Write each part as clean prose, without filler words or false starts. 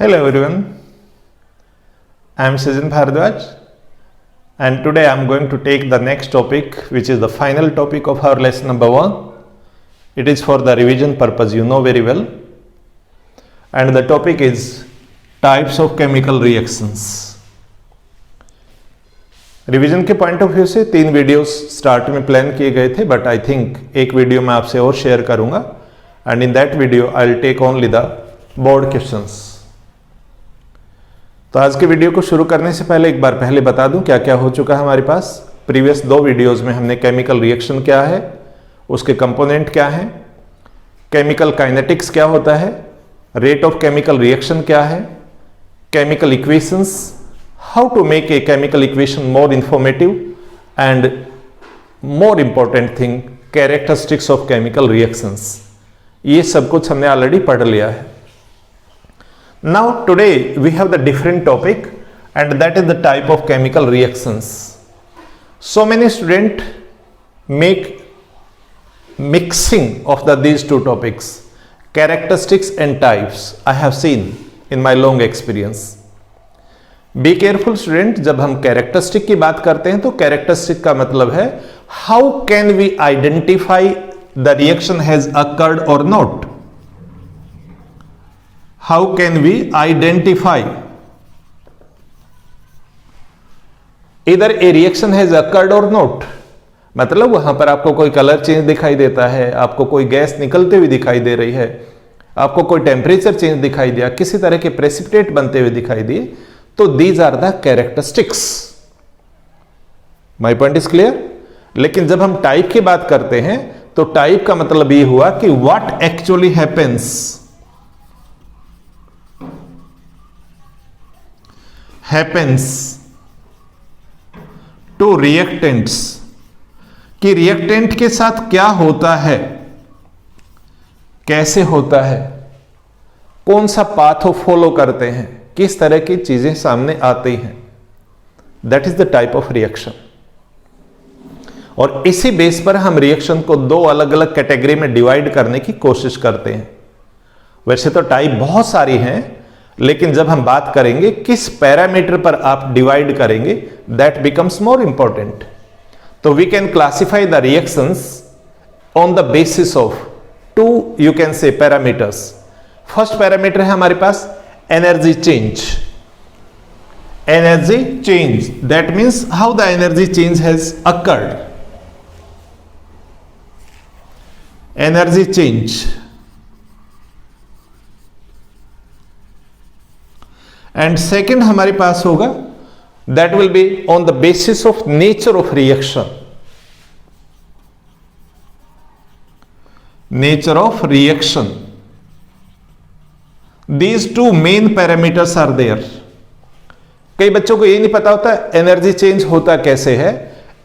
Hello everyone, I am Srijan Bharadwaj and today I am going to take the next topic, which is the final topic of our lesson number 1. It is for the revision purpose, you know very well, and the topic is types of chemical reactions. Revision के point of view से 3 videos start में plan किए गए थे, but I think एक video मैं आपसे और शेयर करूंगा and in that video I will take only the board questions. तो आज के वीडियो को शुरू करने से पहले एक बार पहले बता दूं क्या क्या हो चुका है हमारे पास. प्रीवियस 2 वीडियोस में हमने केमिकल रिएक्शन क्या है, उसके कंपोनेंट क्या है, केमिकल काइनेटिक्स क्या होता है, रेट ऑफ केमिकल रिएक्शन क्या है, chemical equations, how to make a chemical equation more informative, and more important thing, characteristics of chemical reactions. ये सब कुछ हमने ऑलरेडी पढ़ लिया है. Now today we have the different topic and that is the type of chemical reactions. So many students make mixing of these two topics, characteristics and types. I have seen in my long experience. B careful student, जब हम characteristic की बात करते हैं तो characteristic का मतलब है how can we identify the reaction has occurred और not. How can we identify either a reaction has occurred और नॉट. मतलब वहां पर आपको कोई कलर चेंज दिखाई देता है, आपको कोई गैस निकलते हुए दिखाई दे रही है, आपको कोई टेम्परेचर चेंज दिखाई दिया, किसी तरह के प्रेसिपिटेट बनते हुए दिखाई दिए, तो these are the characteristics. My point is clear. लेकिन जब हम टाइप की बात करते हैं तो टाइप का मतलब ये हुआ कि what actually happens to reactants, कि रिएक्टेंट के साथ क्या होता है, कैसे होता है, कौन सा पाथ फॉलो करते हैं, किस तरह की चीजें सामने आती हैं. That is the type of reaction. और इसी बेस पर हम रिएक्शन को 2 अलग अलग कैटेगरी में डिवाइड करने की कोशिश करते हैं. वैसे तो टाइप बहुत सारी हैं, लेकिन जब हम बात करेंगे किस पैरामीटर पर आप डिवाइड करेंगे, दैट बिकम्स मोर इंपॉर्टेंट. तो we can classify the reactions on the basis of 2 you can say parameters. First parameter है हमारे पास energy change. Energy change, that means how the energy change has occurred. Energy change. And second हमारे पास होगा that will be on the basis of nature of reaction. Nature of reaction. These 2 main parameters are there. कई बच्चों को ये नहीं पता होता energy change होता कैसे है.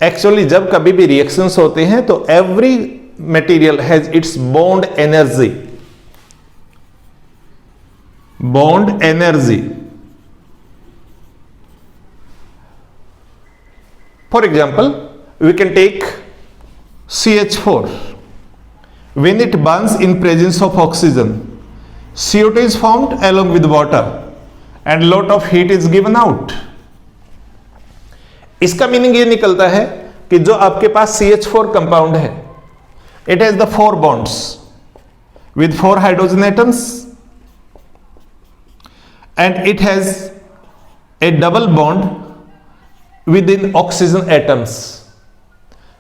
एक्चुअली जब कभी भी रिएक्शंस होते हैं तो every material has its bond energy. Bond energy. For example we can take CH4. when it burns in presence of oxygen, CO2 is formed along with water and lot of heat is given out. इसका meaning ये निकलता है कि जो आपके पास CH4 compound है, it has the 4 bonds with 4 hydrogen atoms and it has a double bond within oxygen atoms.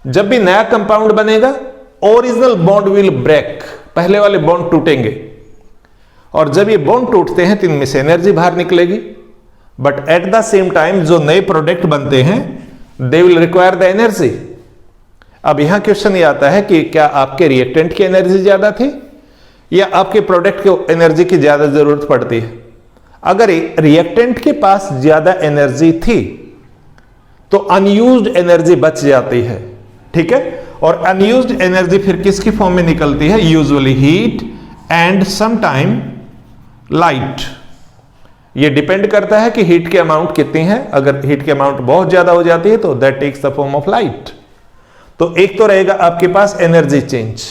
जब भी नया कंपाउंड बनेगा ओरिजिनल बॉन्ड विल ब्रेक, पहले वाले बॉन्ड टूटेंगे, और जब ये बॉन्ड टूटते हैं तो इनमें से एनर्जी बाहर निकलेगी. But at the same time जो नए प्रोडक्ट बनते हैं they will require the energy. अब यहां क्वेश्चन ये आता है कि क्या आपके रिएक्टेंट की एनर्जी ज्यादा थी या आपके प्रोडक्ट को एनर्जी की ज्यादा जरूरत पड़ती है. अगर रिएक्टेंट के पास ज्यादा एनर्जी थी तो अनयूज्ड एनर्जी बच जाती है. ठीक है. और अनयूज्ड एनर्जी फिर किसकी फॉर्म में निकलती है, usually heat and some time light. ये डिपेंड करता है कि हीट की अमाउंट कितनी है. अगर हीट की अमाउंट बहुत ज्यादा हो जाती है तो that takes the form of light. तो एक तो रहेगा आपके पास एनर्जी चेंज.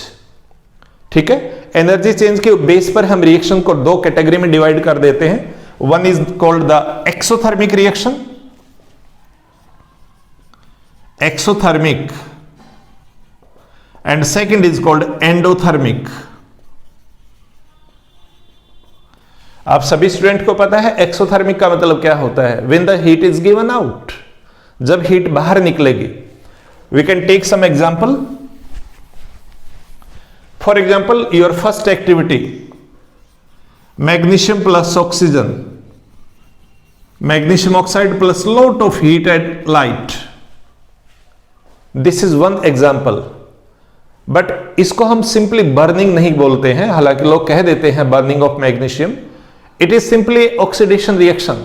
ठीक है. एनर्जी चेंज के बेस पर हम रिएक्शन को 2 कैटेगरी में डिवाइड कर देते हैं. One is called the exothermic reaction, exothermic, and second is called endothermic. आप सभी स्टूडेंट को पता है एक्सोथर्मिक का मतलब क्या होता है? When the heat is given out, जब हीट बाहर निकलेगी. We can take some example. For example, your first activity, magnesium plus oxygen, magnesium oxide plus lot of heat and light. This is one example. But इसको हम simply burning नहीं बोलते हैं, हालांकि लोग कह देते हैं burning of magnesium. It is simply oxidation reaction.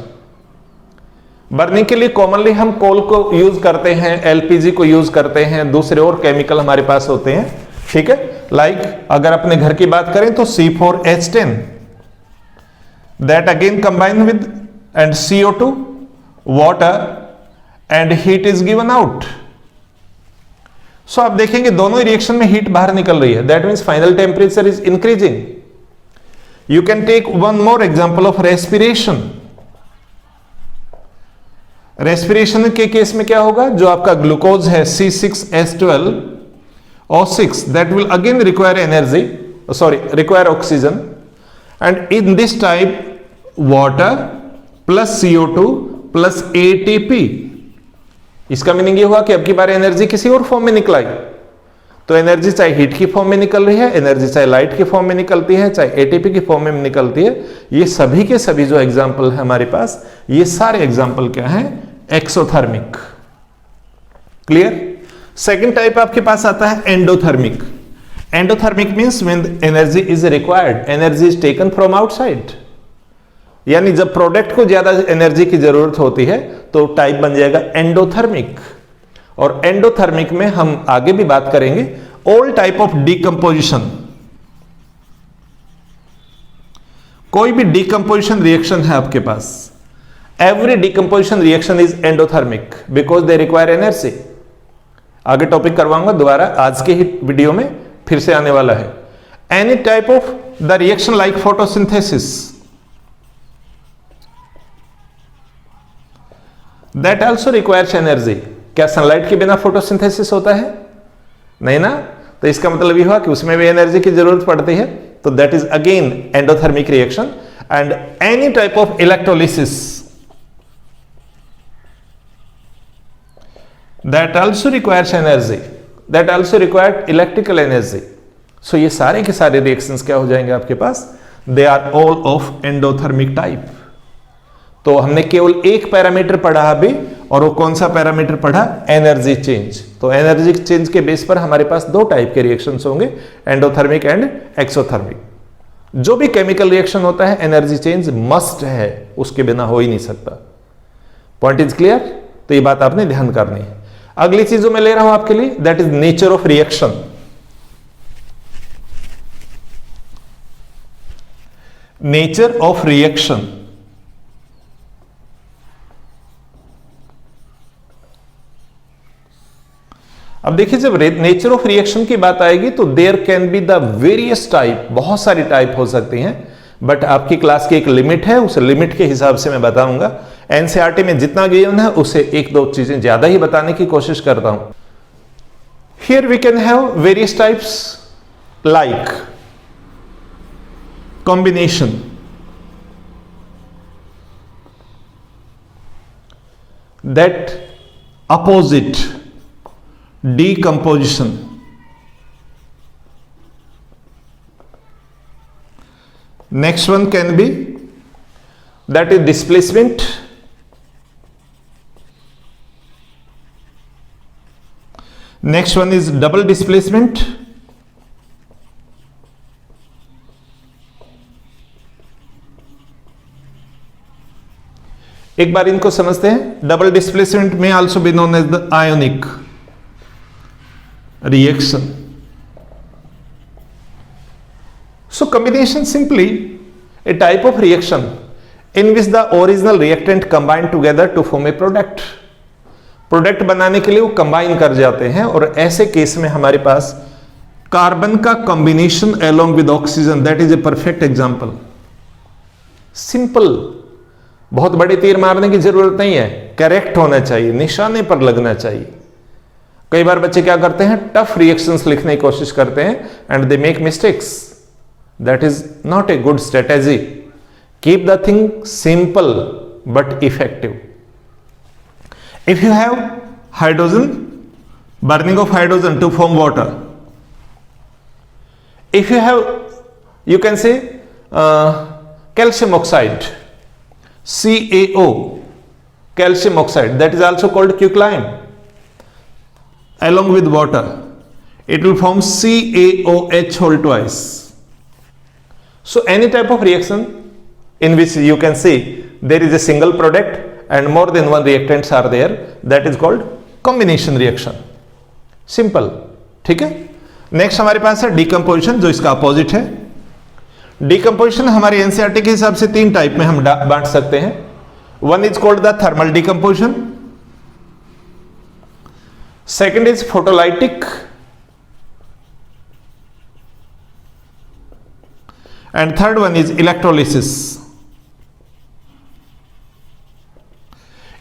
Burning के लिए कॉमनली हम कोल को यूज करते हैं, एलपीजी को यूज करते हैं, दूसरे और केमिकल हमारे पास होते हैं, ठीक है. लाइक अगर अपने घर की बात करें तो C4H10 that again combine with and CO2 water and heat is given out. So आप देखेंगे दोनों रिएक्शन में हीट बाहर निकल रही है. That means final temperature is increasing. You can take one more example of respiration. Respiration के case में क्या होगा? जो आपका ग्लूकोज है C6H12O6 that will again require energy, require oxygen, and in this type water plus CO2 plus ATP. इसका meaning ये हुआ कि अब की बार एनर्जी किसी और फॉर्म में निकलाई. तो एनर्जी चाहे हीट की फॉर्म में निकल रही है, एनर्जी चाहे लाइट की फॉर्म में निकलती है, चाहे एटीपी की फॉर्म में निकलती है. ये सभी के सभी जो एग्जाम्पल है हमारे पास, ये सारे एग्जाम्पल क्या है? एक्सोथर्मिक. क्लियर. सेकेंड टाइप आपके पास आता है endothermic. Endothermic means when energy is required, energy is taken from outside. यानी जब प्रोडक्ट को ज्यादा एनर्जी की जरूरत होती है तो टाइप बन जाएगा एंडोथर्मिक. और एंडोथर्मिक में हम आगे भी बात करेंगे. ऑल टाइप ऑफ डीकंपोजिशन, कोई भी डीकंपोजिशन रिएक्शन है आपके पास, every decomposition reaction is endothermic because they require energy. आगे टॉपिक करवाऊंगा दोबारा, आज के ही वीडियो में फिर से आने वाला है. Any type of the reaction like photosynthesis that also requires energy. क्या सनलाइट के बिना फोटोसिंथेसिस होता है? नहीं ना. तो इसका मतलब यह हुआ कि उसमें भी एनर्जी की जरूरत पड़ती है. तो that is again endothermic reaction. And any type of electrolysis that also requires energy, that also required electrical energy. So ये सारे के सारे रिएक्शंस क्या हो जाएंगे आपके पास? They are all of endothermic type. तो हमने केवल एक पैरामीटर पढ़ा अभी, और वो कौन सा पैरामीटर पढ़ा? Energy change. तो एनर्जी चेंज के बेस पर हमारे पास दो टाइप के रिएक्शंस होंगे, एंडोथर्मिक एंड एक्सोथर्मिक. जो भी केमिकल रिएक्शन होता है एनर्जी चेंज मस्ट है, उसके बिना हो ही नहीं सकता. Point is clear. तो ये बात आपने ध्यान करनी है. अगली चीज जो मैं ले रहा हूं आपके लिए, that is nature of reaction. Nature of reaction. अब देखिए, जब नेचर ऑफ रिएक्शन की बात आएगी तो there can be the various type, बहुत सारी टाइप हो सकती हैं. बट आपकी क्लास की एक लिमिट है, उस लिमिट के हिसाब से मैं बताऊंगा. एनसीईआरटी में जितना गिवन है उससे एक दो चीजें ज्यादा ही बताने की कोशिश करता हूं. Here we can have various types like combination, that opposite decomposition, next one can be that is displacement, next one is double displacement, एक बार इनको समझते हैं. डबल डिस्प्लेसमेंट में also be known as the ionic reaction. So combination simply a type of reaction in which the original reactant combine together to form a product. Product बनाने के लिए वो combine कर जाते हैं, और ऐसे केस में हमारे पास कार्बन का combination along with oxygen, that is a perfect example. Simple बहुत बड़ी तीर मारने की जरूरत नहीं है, करेक्ट होना चाहिए, निशाने पर लगना चाहिए। कई बार बच्चे क्या करते हैं, टफ रिएक्शंस लिखने की कोशिश करते हैं and they make mistakes. That is not a good strategy. Keep the thing simple but effective. If you have hydrogen, burning of hydrogen to form water, if you have, you can say calcium oxide, CaO, calcium oxide, that is also called quicklime, along with water it will form CaOH whole twice. So any type of reaction in which you can see there is a single product and more than one reactants are there, that is called combination reaction. Simple, ठीक है। Next हमारे पास है decomposition, जो इसका opposite है। Decomposition हमारे NCERT के हिसाब से 3 टाइप में हम बांट सकते हैं। One is called the thermal decomposition, second is photolytic, and third one is electrolysis.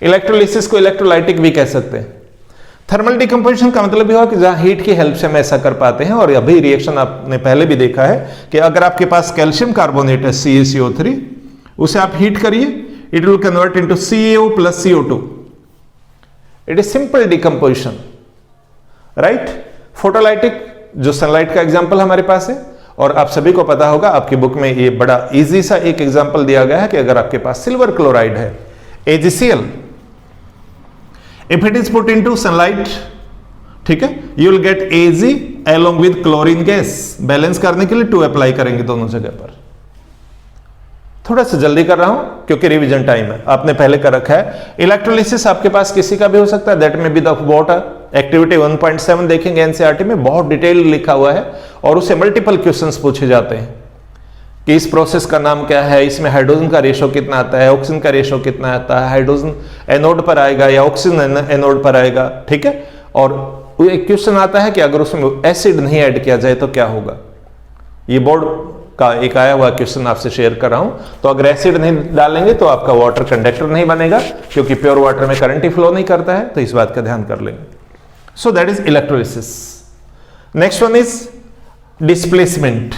Electrolysis को इलेक्ट्रोलाइटिक भी कह सकते हैं। थर्मल डिकम्पोजिशन का मतलब यह कि जहां हीट की हेल्प से हम ऐसा कर पाते हैं, और अभी रिएक्शन आपने पहले भी देखा है कि अगर आपके पास कैल्शियम कार्बोनेट है CaCO3, उसे आप हीट करिए, it will convert into CaO plus CO2। It is simple decomposition, right. Photolytic, जो सनलाइट का एग्जाम्पल हमारे पास है, और आप सभी को पता होगा आपकी बुक में ये बड़ा इजी सा एक एग्जाम्पल दिया गया है कि अगर आपके पास सिल्वर क्लोराइड है AgCl, if it is put into sunlight, ठीक है, you will get Ag along with chlorine gas। Balance करने के लिए 2 अप्लाई करेंगे दोनों जगह पर। थोड़ा सा जल्दी कर रहा हूं क्योंकि रिवीजन टाइम है, आपने पहले कर रखा है। इलेक्ट्रोलिसिस आपके पास किसी का भी हो सकता है, दैट में बी द वाटर। एक्टिविटी 1.7 देखेंगे एनसीईआरटी में, बहुत डिटेल लिखा हुआ है, और उससे मल्टीपल क्वेश्चंस पूछे जाते हैं कि इस प्रोसेस का नाम क्या है, इसमें हाइड्रोजन का रेशो कितना आता है, ऑक्सीजन का रेशो कितना आता है, हाइड्रोजन एनोड पर आएगा या ऑक्सीजन एनोड पर आएगा, ठीक है। और एक क्वेश्चन आता है कि अगर उसमें एसिड नहीं ऐड किया जाए तो क्या होगा। ये बोर्ड का एक आया हुआ क्वेश्चन आपसे शेयर कर रहा हूं। तो अगर एसिड नहीं डालेंगे तो आपका वाटर कंडक्टर नहीं बनेगा, क्योंकि प्योर वाटर में करंट ही फ्लो नहीं करता है, तो इस बात का ध्यान कर लेंगे। So that is electrolysis. Next one is displacement.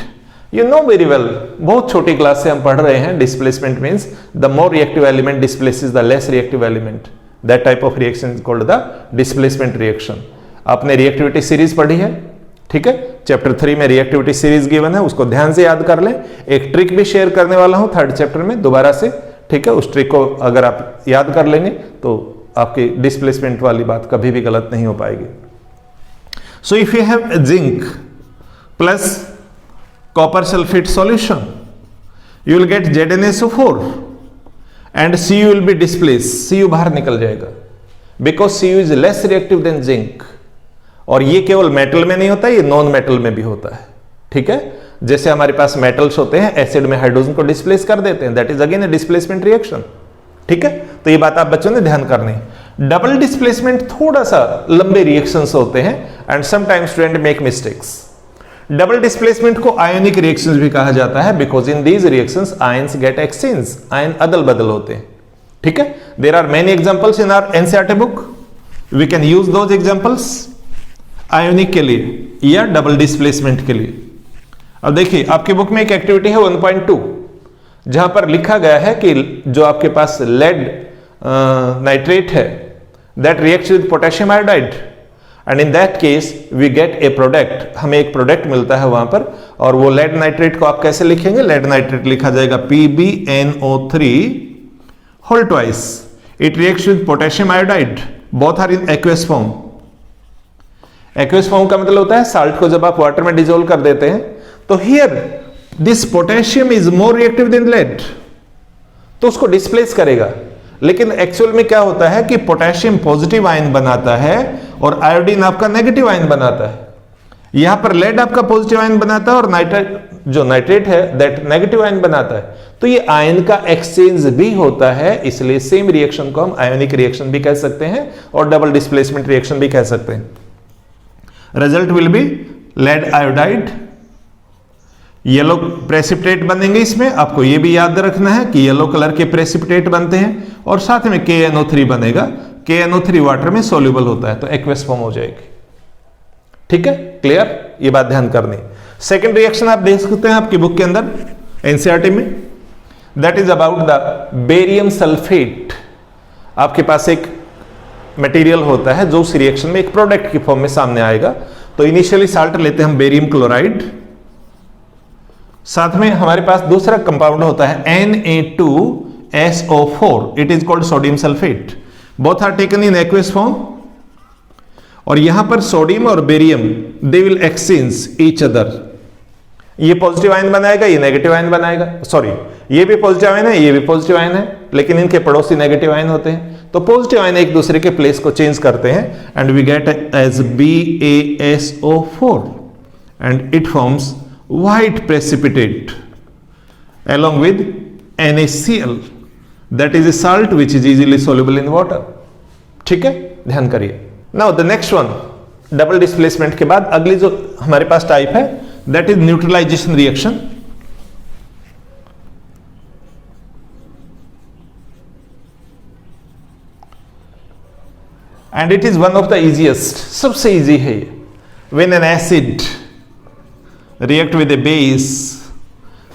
You know very well, बहुत छोटी क्लास से हम पढ़ रहे हैं, displacement means the more reactive element displaces the less reactive element. That type of reaction is called the displacement reaction. आपने reactivity series पढ़ी है, ठीक है, चैप्टर 3 में रिएक्टिविटी सीरीज गिवन है, उसको ध्यान से याद कर लें। एक ट्रिक भी शेयर करने वाला हूं 3rd चैप्टर में दोबारा से, ठीक है। उस ट्रिक को अगर आप याद कर लेंगे तो आपकी डिस्प्लेसमेंट वाली बात कभी भी गलत नहीं हो पाएगी। So if you have zinc plus copper sulfate solution, you will get ZnSO4 and Cu will be displaced। Cu बाहर निकल जाएगा because Cu is less reactive than zinc। और ये केवल मेटल में नहीं होता, ये नॉन मेटल में भी होता है, ठीक है। जैसे हमारे पास मेटल्स होते हैं, एसिड में हाइड्रोजन को डिस्प्लेस कर देते हैं, that is again A displacement reaction, ठीक है। तो ये बात आप बच्चों ने ध्यान करनी। डबल डिस्प्लेसमेंट थोड़ा सा लंबे रिएक्शंस होते हैं and sometimes student make mistakes. Double displacement को आयोनिक रिएक्शंस भी कहा जाता है, because in these reactions ions get exchange, ion अदल बदल होते हैं, ठीक है। There are many examples in our NCERT book, we can use those examples ionic के लिए या डबल डिस्प्लेसमेंट के लिए। अब देखिए आपकी बुक में एक एक्टिविटी है 1.2, जहां पर लिखा गया है कि जो आपके पास लेड नाइट्रेट है, that reacts with potassium iodide, and in that case we get a product. हमें एक प्रोडक्ट मिलता है वहां पर, और वो लेड नाइट्रेट को आप कैसे लिखेंगे, लेड नाइट्रेट लिखा जाएगा PbNO3 whole twice. It reacts with potassium iodide, both are in aqueous form. Aqueous form का मतलब होता है साल्ट को जब आप वाटर में डिजोल्व कर देते हैं, तो here this potassium is more reactive than lead, तो उसको डिस्प्लेस करेगा। लेकिन एक्चुअल में क्या होता है कि पोटेशियम पॉजिटिव आयन बनाता है और आयोडीन आपका नेगेटिव आयन बनाता है। यहां पर लेड आपका पॉजिटिव आयन बनाता है और नाइट्रेट है दैट नेगेटिव आयन बनाता है। तो ये आयन का एक्सचेंज भी होता है, इसलिए सेम रिएक्शन को हम आयोनिक रिएक्शन भी कह सकते हैं और डबल डिस्प्लेसमेंट रिएक्शन भी कह सकते हैं। Result will be lead iodide yellow precipitate बनेंगे। इसमें आपको यह भी याद रखना है कि येलो कलर के प्रेसिपिटेट बनते हैं और साथ में KNO3 बनेगा। KNO3 वाटर में सोल्यूबल होता है तो एक्वस फॉर्म हो जाएगी। ठीक है, क्लियर, ये बात ध्यान करनी। सेकेंड रिएक्शन आप देख सकते हैं आपकी बुक के अंदर एनसीईआरटी में, that is about the barium sulphate. आपके पास एक मटेरियल होता है जो उस रिएक्शन में एक प्रोडक्ट की फॉर्म में सामने आएगा। तो इनिशियली साल्ट लेते हैं हम बेरियम क्लोराइड, साथ में हमारे पास दूसरा कंपाउंड होता है Na2SO4, it is called sodium sulphate. Both are taken in aqueous form और यहां पर सोडियम और barium they will exchange each other. ये पॉजिटिव आयन बनाएगा, ये नेगेटिव आयन बनाएगा, सॉरी ये भी पॉजिटिव आयन है, ये भी पॉजिटिव आयन है, लेकिन इनके पड़ोसी नेगेटिव आयन होते हैं। तो पॉजिटिव आयन एक दूसरे के प्लेस को चेंज करते हैं and we get as BaSO4 and it forms white precipitate along with NaCl, that is a salt which is easily soluble in water। ठीक है, ध्यान करिए। Now the next one, double displacement के बाद अगली जो हमारे पास टाइप है that is neutralisation reaction. And it is one of the easiest, सबसे इजी है ये। When an acid react with a base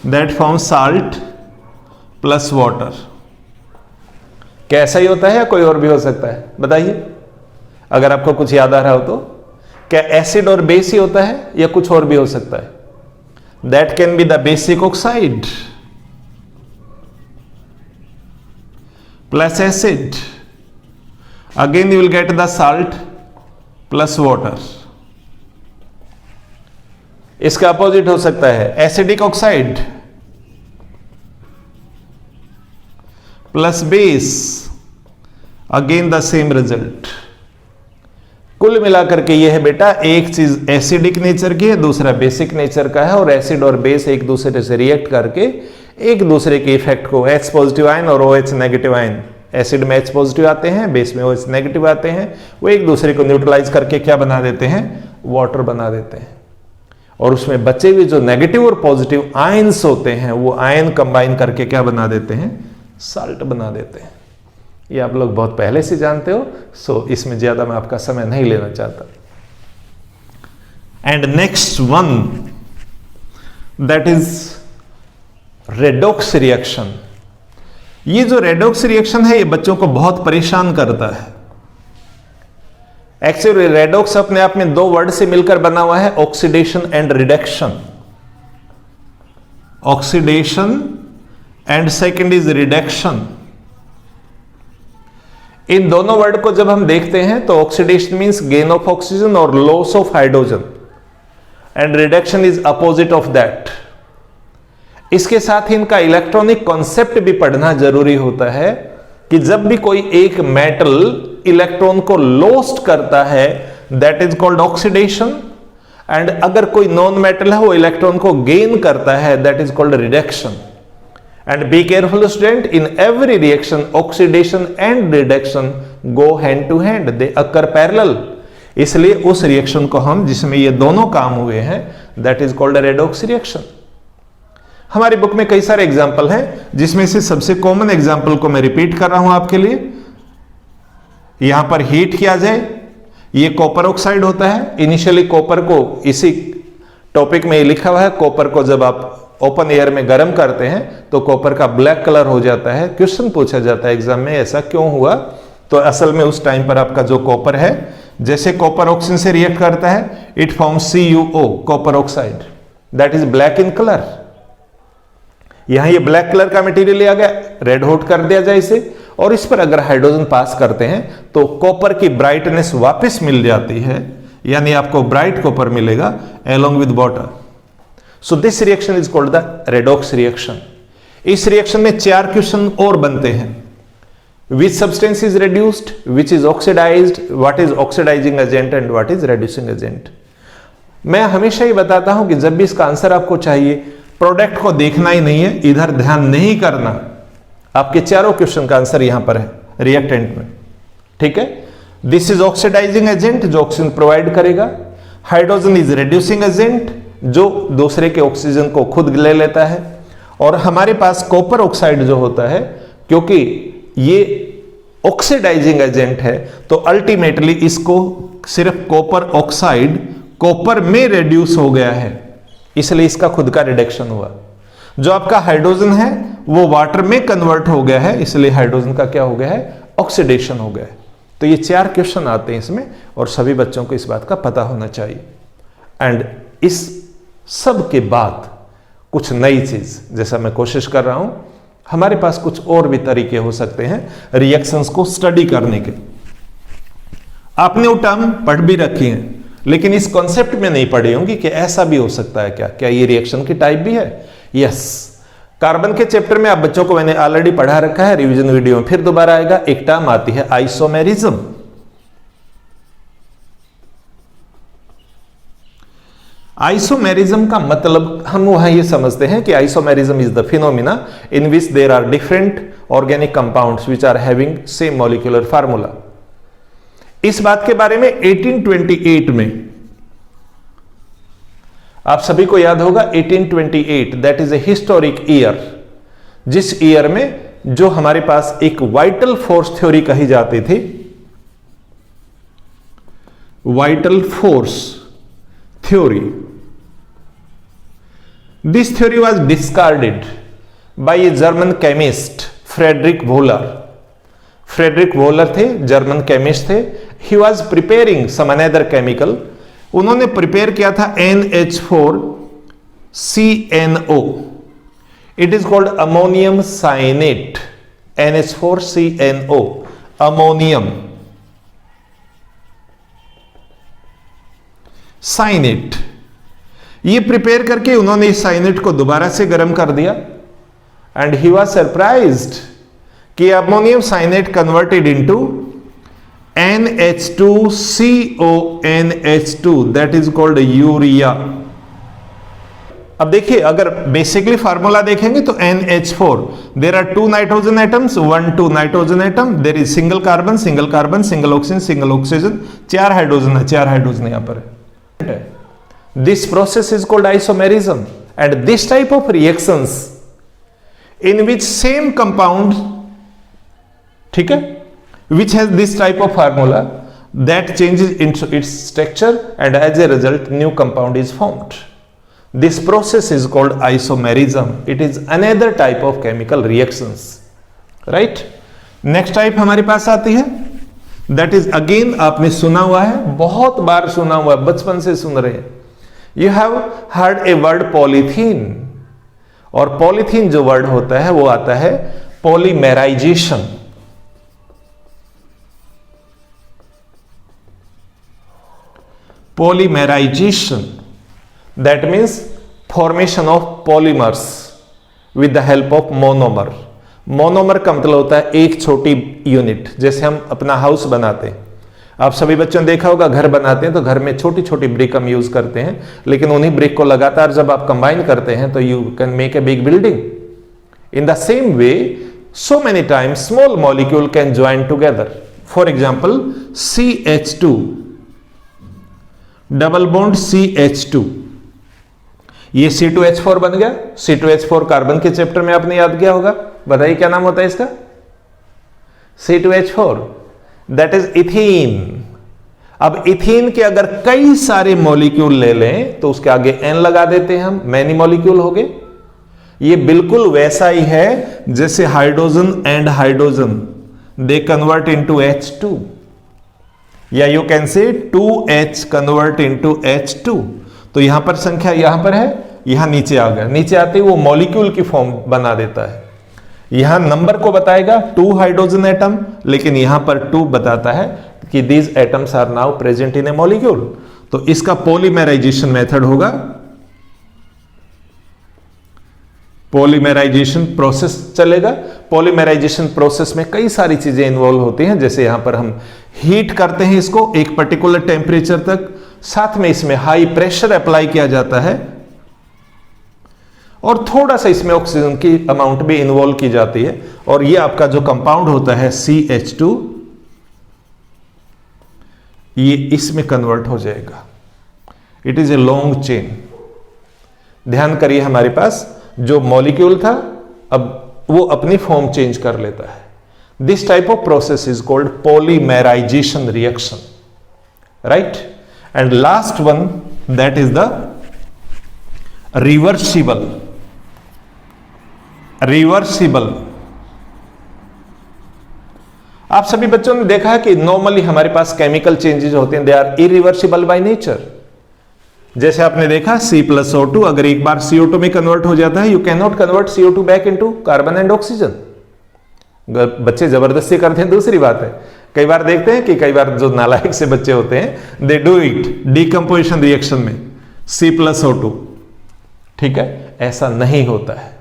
that forms salt plus water। क्या ऐसा ही होता है या कोई और भी हो सकता है, बताइए अगर आपको कुछ याद आ रहा हो तो। क्या एसिड और बेस ही होता है या कुछ और भी हो सकता है? That can be the basic oxide plus acid, again you will get the salt plus water. इसका अपोजिट हो सकता है acidic oxide plus base, again the same result. कुल मिलाकर के ये है बेटा, एक चीज एसिडिक नेचर की है, दूसरा बेसिक नेचर का है, और एसिड और बेस एक दूसरे से रिएक्ट करके एक दूसरे के इफेक्ट को, H पॉजिटिव आयन और OH नेगेटिव आयन, एसिड में H पॉजिटिव आते हैं, बेस में OH नेगेटिव आते हैं, वो एक दूसरे को न्यूट्रलाइज करके क्या बना देते हैं, वाटर बना देते हैं। और उसमें बचे हुए जो नेगेटिव और पॉजिटिव आयंस होते हैं वो आयन कंबाइन करके क्या बना देते हैं, साल्ट बना देते हैं। ये आप लोग बहुत पहले से जानते हो, सो इसमें ज्यादा मैं आपका समय नहीं लेना चाहता। And next one that is redox reaction. ये जो रेडॉक्स रिएक्शन है ये बच्चों को बहुत परेशान करता है। एक्चुअली रेडॉक्स अपने आप में दो वर्ड से मिलकर बना हुआ है, oxidation and reduction. Oxidation and second is reduction. इन दोनों वर्ड को जब हम देखते हैं तो oxidation means gain of oxygen और loss of hydrogen, and reduction is opposite of that. इसके साथ ही इनका इलेक्ट्रॉनिक कॉन्सेप्ट भी पढ़ना जरूरी होता है कि जब भी कोई एक मेटल इलेक्ट्रॉन को लॉस्ट करता है that is called oxidation, and अगर कोई नॉन मेटल है वो इलेक्ट्रॉन को गेन करता है that is called reduction. And be careful student, in every reaction oxidation and reduction go hand to hand, they occur parallel. इसलिए उस रिएक्शन को हम जिसमें ये दोनों काम हुए हैं that is called redox reaction. हमारी बुक में कई सारे एग्जाम्पल हैं, जिसमें से सबसे कॉमन एग्जाम्पल को मैं रिपीट कर रहा हूं आपके लिए। यहां पर हीट किया जाए, ये कॉपर ऑक्साइड होता है। इनिशियली कॉपर को, इसी टॉपिक में ये लिखा हुआ है, कॉपर को जब आप ओपन एयर में गर्म करते हैं तो कॉपर का ब्लैक कलर हो जाता है। क्वेश्चन पूछा जाता है एग्जाम में ऐसा क्यों हुआ, तो असल में उस टाइम पर आपका जो कॉपर है, जैसे कॉपर ऑक्सीजन से रिएक्ट करता है it forms CuO, copper oxide, that is black in colour. यहां ये ब्लैक कलर का मटेरियल आ गया, रेड हॉट कर दिया जाए इसे, और इस पर अगर हाइड्रोजन पास करते हैं तो कॉपर की ब्राइटनेस वापस मिल जाती है, यानी आपको ब्राइट कॉपर मिलेगा along with water. So this reaction is called the redox reaction. इस रिएक्शन में 4 क्वेश्चन और बनते हैं। Which substance is reduced, which is oxidised, what is oxidising agent and what is reducing agent. मैं हमेशा ही बताता हूं कि जब भी इसका आंसर आपको चाहिए, प्रोडक्ट को देखना ही नहीं है, इधर ध्यान नहीं करना, आपके चारों क्वेश्चन का आंसर यहां पर है रिएक्टेंट में। ठीक है, दिस इज ऑक्सीडाइजिंग एजेंट जो ऑक्सीजन प्रोवाइड करेगा, हाइड्रोजन इज रेड्यूसिंग एजेंट जो दूसरे के ऑक्सीजन को खुद ले लेता है। और हमारे पास कॉपर ऑक्साइड जो होता है, क्योंकि ये ऑक्सीडाइजिंग एजेंट है, तो अल्टीमेटली इसको सिर्फ कॉपर ऑक्साइड कॉपर में रिड्यूस हो गया है, इसलिए इसका खुद का रिडक्शन हुआ। जो आपका हाइड्रोजन है वो वाटर में कन्वर्ट हो गया है, इसलिए हाइड्रोजन का क्या हो गया है, ऑक्सीडेशन हो गया है। तो ये 4 क्वेश्चन आते हैं इसमें, और सभी बच्चों को इस बात का पता होना चाहिए। एंड इस सब के बाद कुछ नई चीज, जैसा मैं कोशिश कर रहा हूं, हमारे पास कुछ और भी तरीके हो सकते हैं रिएक्शंस को स्टडी करने के। आपने वो टर्म पढ़ भी रखी है, लेकिन इस कॉन्सेप्ट में नहीं पढ़ी होंगी कि ऐसा भी हो सकता है। क्या ये रिएक्शन की टाइप भी है? यस। कार्बन के चैप्टर में आप बच्चों को मैंने ऑलरेडी पढ़ा रखा है, रिवीजन वीडियो में फिर दोबारा आएगा। एक टर्म आती है आइसोमेरिज्म। आइसोमेरिज्म का मतलब हम वहां ये समझते हैं कि isomerism is the phenomena in which there are different organic compounds which are having same molecular formula. इस बात के बारे में 1828 में, आप सभी को याद होगा 1828, that is a historic year, जिस ईयर में जो हमारे पास एक वाइटल फोर्स थ्योरी कही जाती थी, vital force theory, this theory was discarded by a German chemist Friedrich Wohler. Friedrich Wohler थे, जर्मन केमिस्ट थे। He was preparing some another chemical. उन्होंने प्रिपेयर किया था NH4CNO। It is called ammonium cyanate. NH4CNO, ammonium cyanate. ये prepare करके उन्होंने इस साइनेट को दोबारा से गर्म कर दिया, एंड ही वॉज सरप्राइज्ड कि ammonium cyanate converted into NH2CONH2, that is called urea. अब देखिए, अगर बेसिकली फार्मूला देखेंगे तो NH4, there are 2 nitrogen atoms, 1 2 nitrogen atom, there is single carbon, single carbon, single oxygen, single oxygen, 4 hydrogen है, 4 hydrogen यहां पर है। This process is called isomerism, and this type of reactions in which same compound, ठीक है, which has this type of formula, that changes into its structure, and as a result new compound is formed. This process is called isomerism. It is another type of chemical reactions, right? Next type हमारे पास आती है, that is again आपने सुना हुआ है, बहुत बार सुना हुआ है, बचपन से सुन रहे हैं। You have heard a word polythene, और पॉलीथीन जो वर्ड होता है वो आता है polymerisation. Polymerisation, that means formation of polymers with the help of monomer. Monomer का मतलब होता है एक छोटी यूनिट, जैसे हम अपना हाउस बनाते हैं। आप सभी बच्चों ने देखा होगा, घर बनाते हैं तो घर में छोटी छोटी ब्रिक हम यूज करते हैं, लेकिन उन्हीं ब्रिक को लगातार जब आप कंबाइन करते हैं तो you can make a big building. In the same way, so many times small molecule can join together. For example CH2, double bond CH2, ये C2H4 बन गया। C2H4 कार्बन के चैप्टर में आपने याद किया होगा, बताइए क्या नाम होता है इसका? C2H4, that is ethene. अब इथीन के अगर कई सारे मॉलिक्यूल ले लें तो उसके आगे N लगा देते हैं हम, मैनी मॉलिक्यूल हो गए। ये बिल्कुल वैसा ही है जैसे hydrogen and hydrogen, they convert into H2, या यू कैन से 2H कन्वर्ट इनटू H2। तो यहां पर संख्या यहां पर है, यहां नीचे आ गया, नीचे आते ही वो मॉलिक्यूल की फॉर्म बना देता है। यहां नंबर को बताएगा 2 हाइड्रोजन एटम, लेकिन यहां पर 2 बताता है कि these atoms are now present in a molecule. तो इसका पॉलीमेराइजेशन मेथड होगा, पॉलीमेराइजेशन प्रोसेस चलेगा। पॉलीमेराइजेशन प्रोसेस में कई सारी चीजें इन्वॉल्व होती हैं, जैसे यहां पर हम हीट करते हैं इसको एक पर्टिकुलर टेम्परेचर तक, साथ में इसमें हाई प्रेशर अप्लाई किया जाता है, और थोड़ा सा इसमें ऑक्सीजन की अमाउंट भी इन्वॉल्व की जाती है, और ये आपका जो कंपाउंड होता है CH2, ये इसमें कन्वर्ट हो जाएगा। It is a long chain. ध्यान करिए, हमारे पास जो मॉलिक्यूल था अब वो अपनी फॉर्म चेंज कर लेता है. This type of process is called polymerisation reaction, right. And last one, that is the reversible. आप सभी बच्चों ने देखा है कि नॉर्मली हमारे पास केमिकल चेंजेस होते हैं, they are irreversible by nature. जैसे आपने देखा C+O2 अगर एक बार CO2 में कन्वर्ट हो जाता है, you can not convert CO2 back into carbon and oxygen. बच्चे जबरदस्ती करते हैं दूसरी बात है. कई बार देखते हैं कि कई बार जो नालायक से बच्चे होते हैं, they do it decomposition reaction में C+O2. ठीक है, ऐसा नहीं होता है.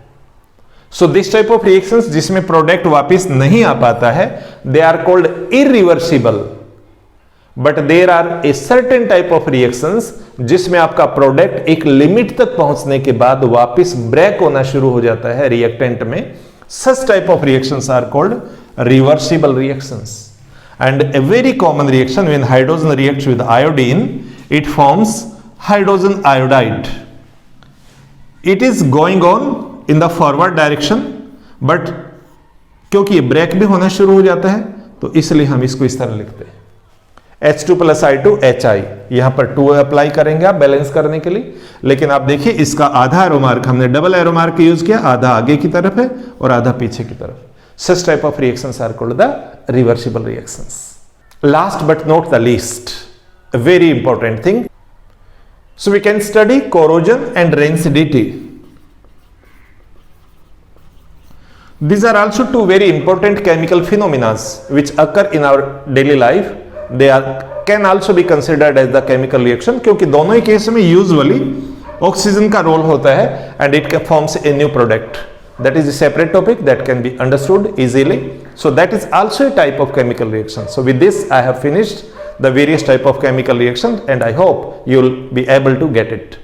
So this type of reactions जिसमें प्रोडक्ट वापस नहीं आ पाता है, they are called irreversible. But there are a certain type of reactions जिसमें आपका प्रोडक्ट एक लिमिट तक पहुंचने के बाद वापस ब्रेक होना शुरू हो जाता है रिएक्टेंट में. Such type of reactions are called reversible reactions. And a very common reaction when hydrogen reacts with iodine, it forms hydrogen iodide. It is going on in the forward direction, but क्योंकि ये break भी होना शुरू हो जाता है तो इसलिए हम इसको इस तरह लिखते हैं H2 + I2 HI. यहां पर 2 अप्लाई करेंगे आप बैलेंस करने के लिए. लेकिन आप देखिए इसका आधा एरो मार्क हमने डबल एरो मार्क यूज किया, आधा आगे की तरफ है और आधा पीछे की तरफ. Such type of reactions are called the reversible reactions. Last but not the least, a very important thing. So we can study corrosion and rancidity. These are also two very important chemical phenomena which occur in our daily life. They can also be considered as the chemical reaction, क्योंकि दोनों ही case में usually oxygen का role होता है and it forms a new product. That is a separate topic that can be understood easily. So that is also a type of chemical reaction. So with this I have finished the various type of chemical reaction and I hope you will be able to get it.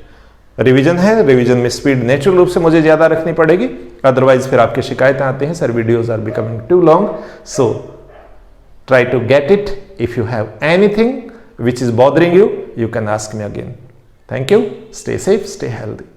Revision है, revision में speed natural रूप से मुझे ज्यादा रखनी पड़ेगी, otherwise फिर आपकी शिकायतें आती हैं, sir videos are becoming too long. So try to get it. If you have anything which is bothering you, you can ask me again. Thank you. Stay safe, stay healthy.